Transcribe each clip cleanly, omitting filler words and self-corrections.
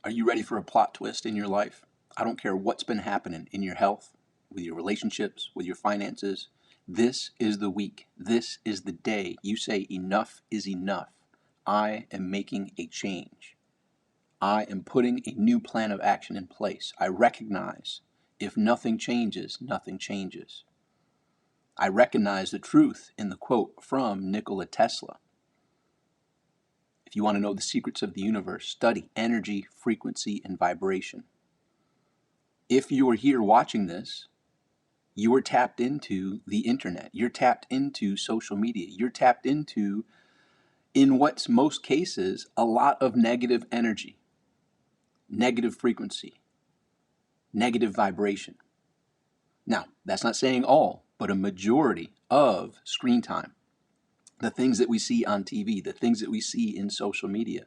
Are you ready for a plot twist in your life? I don't care what's been happening in your health, with your relationships, with your finances. This is the week. This is the day you say enough is enough. I am making a change. I am putting a new plan of action in place. I recognize if nothing changes, nothing changes. I recognize the truth in the quote from Nikola Tesla. If you want to know the secrets of the universe, study energy, frequency, and vibration. If you are here watching this, you are tapped into the internet. You're tapped into social media. You're tapped into, in what's most cases, a lot of negative energy, negative frequency, negative vibration. Now, that's not saying all, but a majority of screen time, the things that we see on TV, the things that we see in social media,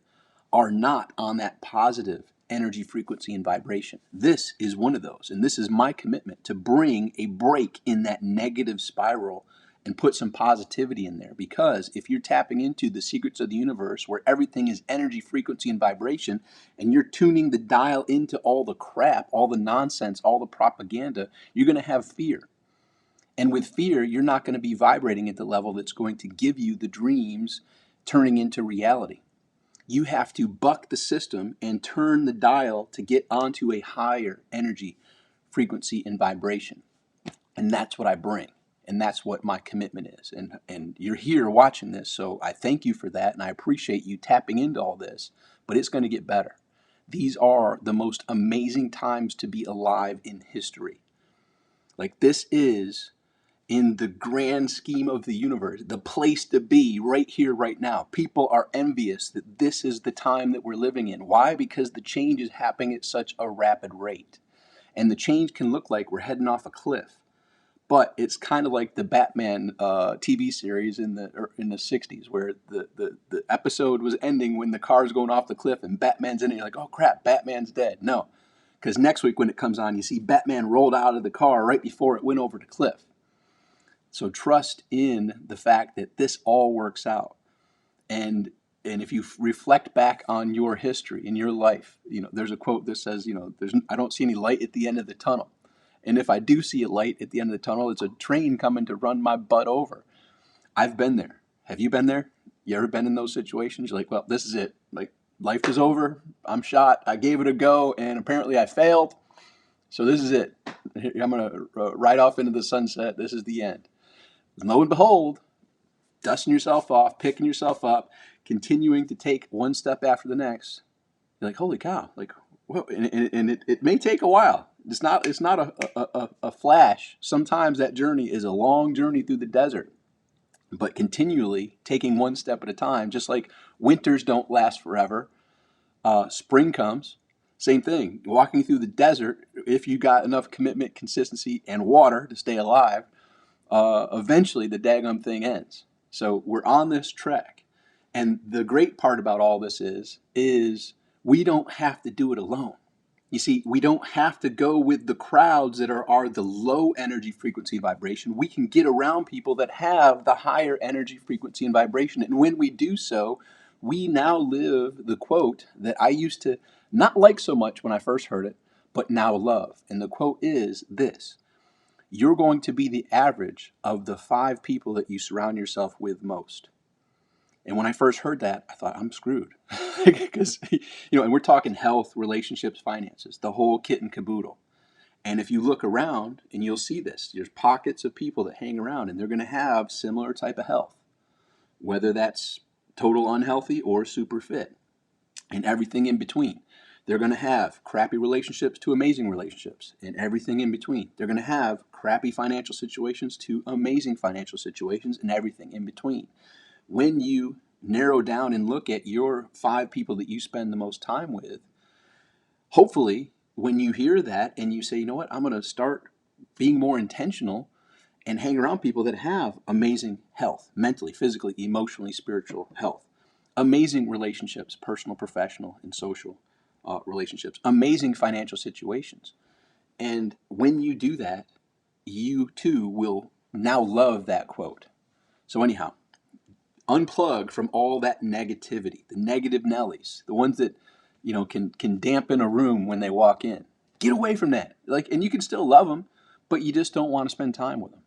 are not on that positive energy, frequency, and vibration. This is one of those. And this is my commitment to bring a break in that negative spiral and put some positivity in there. Because if you're tapping into the secrets of the universe where everything is energy, frequency, and vibration, and you're tuning the dial into all the crap, all the nonsense, all the propaganda, you're going to have fear. And with fear, you're not going to be vibrating at the level that's going to give you the dreams turning into reality. You have to buck the system and turn the dial to get onto a higher energy, frequency, and vibration. And that's what I bring. And that's what my commitment is. And you're here watching this, so I thank you for that. And I appreciate you tapping into all this. But it's going to get better. These are the most amazing times to be alive in history. Like, this is, in the grand scheme of the universe, the place to be right here, right now. People are envious that this is the time that we're living in. Why? Because the change is happening at such a rapid rate. And the change can look like we're heading off a cliff. But it's kind of like the Batman TV series in the 60s, where the episode was ending when the car's going off the cliff and Batman's in it. You're like, oh crap, Batman's dead. No, because next week when it comes on, you see Batman rolled out of the car right before it went over the cliff. So trust in the fact that this all works out. And if you reflect back on your history in your life, there's a quote that says, I don't see any light at the end of the tunnel. And if I do see a light at the end of the tunnel, it's a train coming to run my butt over. I've been there. Have you been there? You ever been in those situations? You're like, well, this is it. Like, life is over. I'm shot. I gave it a go, and apparently I failed. So this is it. I'm going to ride off into the sunset. This is the end. And lo and behold, dusting yourself off, picking yourself up, continuing to take one step after the next. You're like, holy cow! Like, whoa. And it may take a while. It's not a flash. Sometimes that journey is a long journey through the desert, but continually taking one step at a time. Just like winters don't last forever, spring comes. Same thing. Walking through the desert, if you got enough commitment, consistency, and water to stay alive, eventually the daggum thing ends. So we're on this track. And the great part about all this is we don't have to do it alone. You see, we don't have to go with the crowds that are the low energy frequency vibration. We can get around people that have the higher energy frequency and vibration. And when we do so, we now live the quote that I used to not like so much when I first heard it, but now love. And the quote is this: you're going to be the average of the 5 people that you surround yourself with most. And when I first heard that, I thought, I'm screwed. Because, and we're talking health, relationships, finances, the whole kit and caboodle. And if you look around, and you'll see this, there's pockets of people that hang around, and they're going to have similar type of health, whether that's total unhealthy or super fit, and everything in between. They're going to have crappy relationships to amazing relationships and everything in between. They're going to have crappy financial situations to amazing financial situations and everything in between. When you narrow down and look at your 5 people that you spend the most time with, hopefully when you hear that and you say, you know what, I'm going to start being more intentional and hang around people that have amazing health, mentally, physically, emotionally, spiritual health, amazing relationships, personal, professional, and social relationships, amazing financial situations. And when you do that, you too will now love that quote. So anyhow, unplug from all that negativity, the negative Nellies, the ones that can dampen a room when they walk in. Get away from that. And you can still love them, but you just don't want to spend time with them.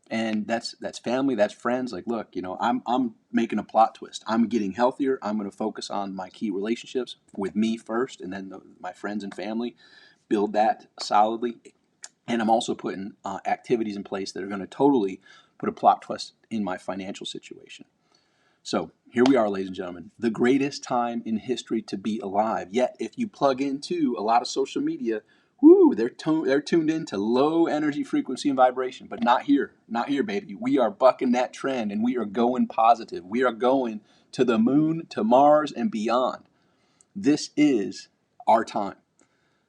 And that's family, that's friends. Like, look, I'm making a plot twist. I'm getting healthier. I'm going to focus on my key relationships with me first, and then my friends and family. Build that solidly. And I'm also putting activities in place that are going to totally put a plot twist in my financial situation. So here we are, ladies and gentlemen, the greatest time in history to be alive. Yet, if you plug into a lot of social media, they're tuned into low energy frequency and vibration, but not here, baby. We are bucking that trend, and we are going positive. We are going to the moon, to Mars, and beyond. This is our time.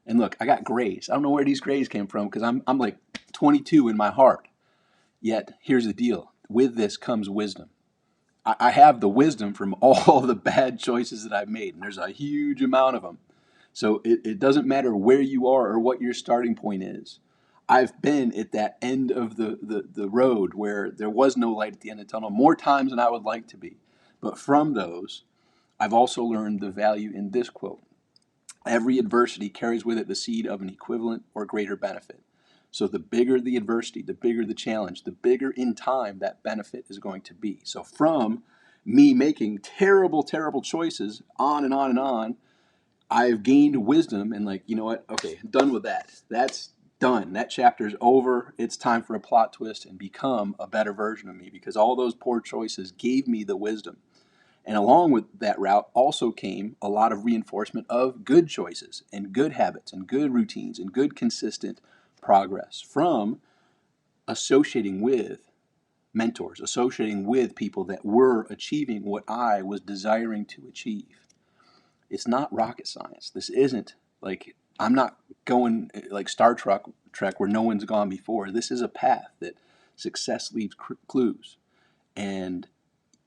And look, I got grays. I don't know where these grays came from, because I'm like 22 in my heart. Yet, here's the deal. With this comes wisdom. I have the wisdom from all the bad choices that I've made, and there's a huge amount of them. So it doesn't matter where you are or what your starting point is. I've been at that end of the road where there was no light at the end of the tunnel more times than I would like to be. But from those, I've also learned the value in this quote. Every adversity carries with it the seed of an equivalent or greater benefit. So the bigger the adversity, the bigger the challenge, the bigger in time that benefit is going to be. So from me making terrible, terrible choices on and on and on, I've gained wisdom and you know what? Okay, I'm done with that. That's done. That chapter's over. It's time for a plot twist and become a better version of me, because all those poor choices gave me the wisdom. And along with that route also came a lot of reinforcement of good choices and good habits and good routines and good consistent progress from associating with mentors, associating with people that were achieving what I was desiring to achieve. It's not rocket science. This isn't I'm not going like Star Trek where no one's gone before. This is a path that success leaves clues. And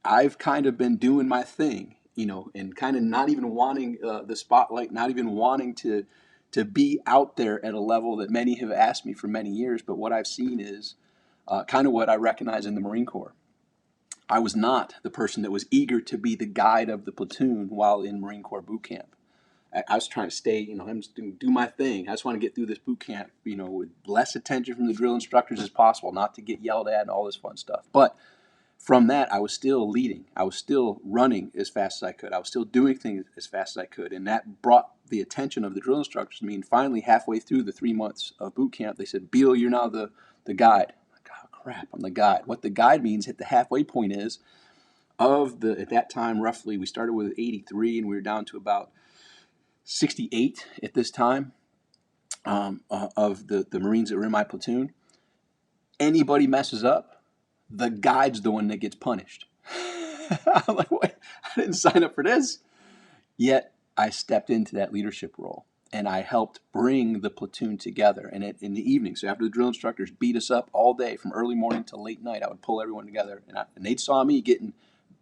I've kind of been doing my thing, and kind of not even wanting the spotlight, not even wanting to be out there at a level that many have asked me for many years. But what I've seen is kind of what I recognize in the Marine Corps. I was not the person that was eager to be the guide of the platoon while in Marine Corps boot camp. I was trying to stay, I'm just going to do my thing. I just want to get through this boot camp, with less attention from the drill instructors as possible, not to get yelled at and all this fun stuff. But from that, I was still leading. I was still running as fast as I could. I was still doing things as fast as I could. And that brought the attention of the drill instructors to me. And finally, halfway through the 3 months of boot camp, they said, Beal, you're now the guide. I'm like, oh, crap, I'm the guide. What the guide means at the halfway point is, at that time, roughly, we started with 83 and we were down to about 68 at this time of the Marines that were in my platoon. Anybody messes up, the guide's the one that gets punished. I'm like, wait, I didn't sign up for this. Yet I stepped into that leadership role and I helped bring the platoon together. And in the evening, so after the drill instructors beat us up all day from early morning to late night, I would pull everyone together, and they saw me getting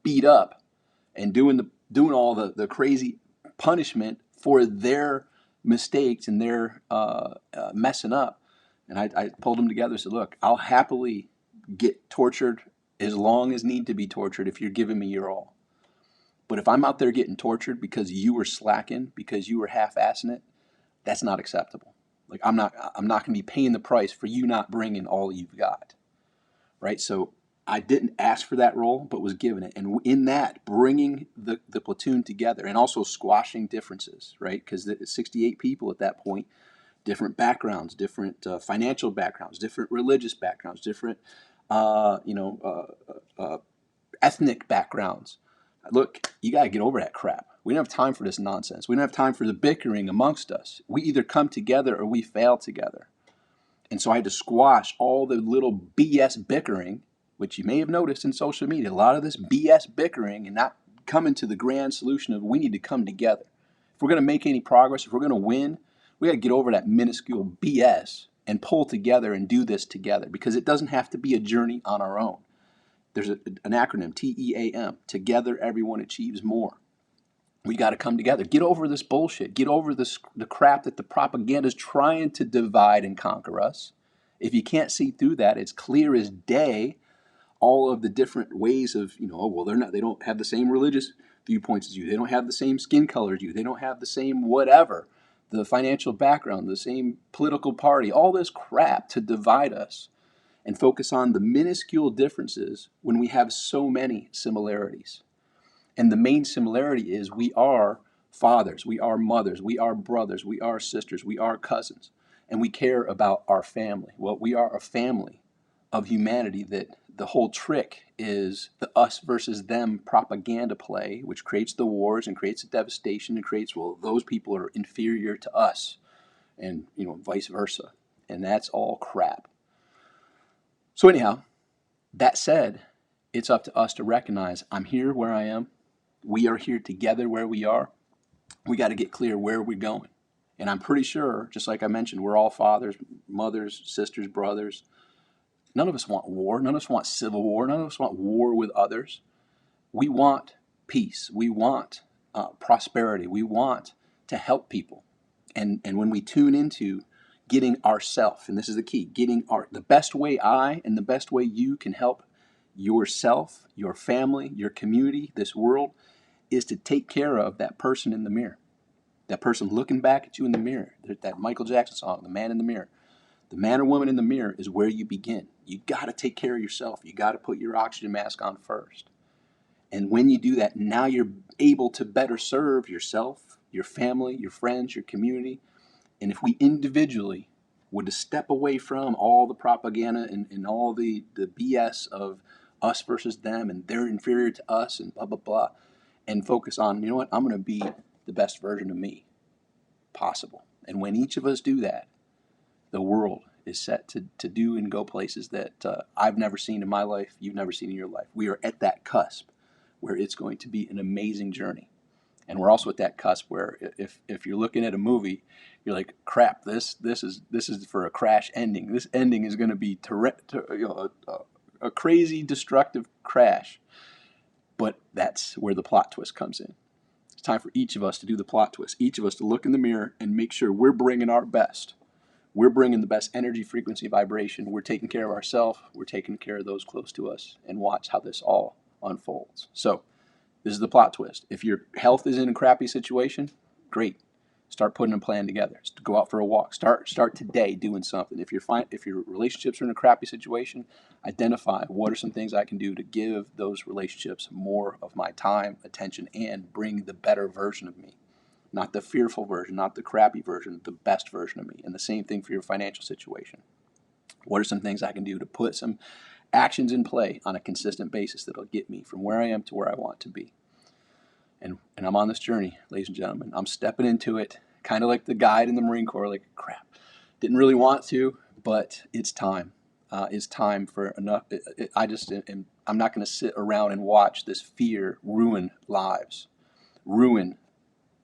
beat up and doing all the crazy punishment for their mistakes and their messing up. And I pulled them together and said, look, I'll happily get tortured as long as need to be tortured if you're giving me your all. But if I'm out there getting tortured because you were slacking, because you were half-assing it, that's not acceptable. I'm not going to be paying the price for you not bringing all you've got, right? So I didn't ask for that role, but was given it. And in that, bringing the platoon together and also squashing differences, right? Because 68 people at that point, different backgrounds, different financial backgrounds, different religious backgrounds, different, ethnic backgrounds. Look, you got to get over that crap. We don't have time for this nonsense. We don't have time for the bickering amongst us. We either come together or we fail together. And so I had to squash all the little BS bickering, which you may have noticed in social media, a lot of this BS bickering, and not coming to the grand solution of we need to come together. If we're going to make any progress, if we're going to win, we got to get over that minuscule BS and pull together and do this together, because it doesn't have to be a journey on our own. There's an acronym, TEAM, Together Everyone Achieves More. We got to come together. Get over this bullshit. Get over the crap that the propaganda is trying to divide and conquer us. If you can't see through that, it's clear as day all of the different ways of, they don't have the same religious viewpoints as you. They don't have the same skin color as you. They don't have the same whatever, the financial background, the same political party, all this crap to divide us and focus on the minuscule differences when we have so many similarities. And the main similarity is we are fathers, we are mothers, we are brothers, we are sisters, we are cousins, and we care about our family. Well, we are a family of humanity that the whole trick is the us versus them propaganda play, which creates the wars and creates the devastation and creates, well, those people are inferior to us and, vice versa. And that's all crap. So anyhow, that said, it's up to us to recognize I'm here where I am. We are here together where we are. We got to get clear where we're going. And I'm pretty sure, just like I mentioned, we're all fathers, mothers, sisters, brothers. None of us want war. None of us want civil war. None of us want war with others. We want peace. We want prosperity. We want to help people. And when we tune into getting ourself, and this is the key, the best way and the best way you can help yourself, your family, your community, this world, is to take care of that person in the mirror. That person looking back at you in the mirror. That Michael Jackson song, The Man in the Mirror. The man or woman in the mirror is where you begin. You got to take care of yourself. You got to put your oxygen mask on first. And when you do that, now you're able to better serve yourself, your family, your friends, your community. And if we individually were to step away from all the propaganda and all the BS of us versus them and they're inferior to us and blah, blah, blah, and focus on, you know what, I'm going to be the best version of me possible. And when each of us do that, the world is set to do and go places that I've never seen in my life, you've never seen in your life. We are at that cusp where it's going to be an amazing journey. And we're also at that cusp where if you're looking at a movie, you're like, crap, this is for a crash ending. This ending is going to be a crazy, destructive crash. But that's where the plot twist comes in. It's time for each of us to do the plot twist. Each of us to look in the mirror and make sure we're bringing our best. We're bringing the best energy, frequency, vibration. We're taking care of ourselves. We're taking care of those close to us. And watch how this all unfolds. So this is the plot twist. If your health is in a crappy situation, great. Start putting a plan together. Go out for a walk. Start today doing something. If your relationships are in a crappy situation, identify what are some things I can do to give those relationships more of my time, attention, and bring the better version of me. Not the fearful version, not the crappy version, the best version of me. And the same thing for your financial situation. What are some things I can do to put some actions in play on a consistent basis that'll get me from where I am to where I want to be? And I'm on this journey, ladies and gentlemen. I'm stepping into it, kind of like the guide in the Marine Corps, like, crap, didn't really want to, but it's time. It's time for enough. I'm not going to sit around and watch this fear ruin lives, ruin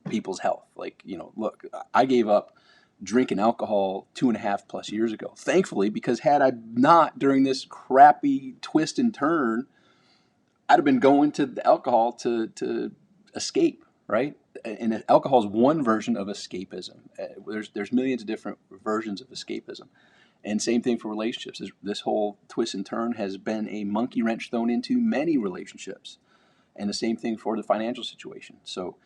people's health. Look, I gave up drinking alcohol 2.5+ years ago, thankfully, because had I not, during this crappy twist and turn, I'd have been going to the alcohol to escape, right? And alcohol is one version of escapism. There's millions of different versions of escapism. And same thing for relationships. This whole twist and turn has been a monkey wrench thrown into many relationships. And the same thing for the financial situation. So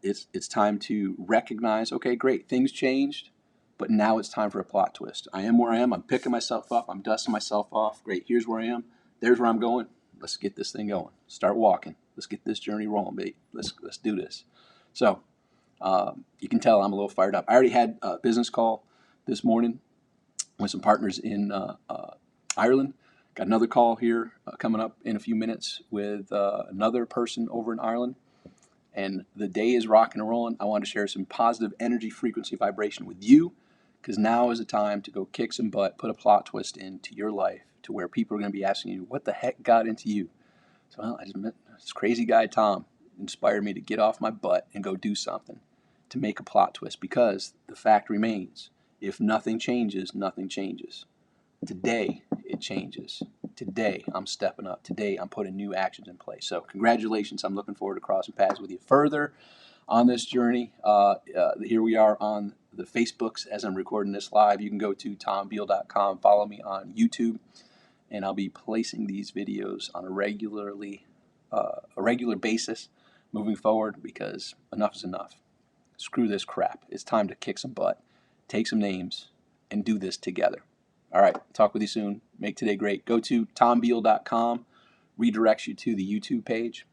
it's time to recognize, okay, great, things changed, but now it's time for a plot twist. I am where I am. I'm picking myself up. I'm dusting myself off. Great, here's where I am. There's where I'm going. Let's get this thing going. Start walking. Let's get this journey rolling, babe. Let's do this. So you can tell I'm a little fired up. I already had a business call this morning with some partners in Ireland. Got another call here coming up in a few minutes with another person over in Ireland. And the day is rocking and rolling. I want to share some positive energy, frequency, vibration with you, because now is the time to go kick some butt, put a plot twist into your life to where people are going to be asking you, what the heck got into you? So I just met this crazy guy, Tom, inspired me to get off my butt and go do something to make a plot twist, because the fact remains, if nothing changes, nothing changes. Today, it changes. Today, I'm stepping up. Today, I'm putting new actions in place. So congratulations. I'm looking forward to crossing paths with you further on this journey. Here we are on the Facebooks as I'm recording this live. You can go to tombeal.com, follow me on YouTube, and I'll be placing these videos on a regular basis, moving forward, because enough is enough. Screw this crap. It's time to kick some butt, take some names, and do this together. All right, talk with you soon. Make today great. Go to tombeal.com, redirects you to the YouTube page.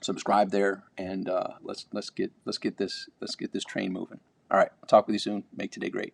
Subscribe there, and let's get this train moving. All right, I'll talk with you soon. Make today great.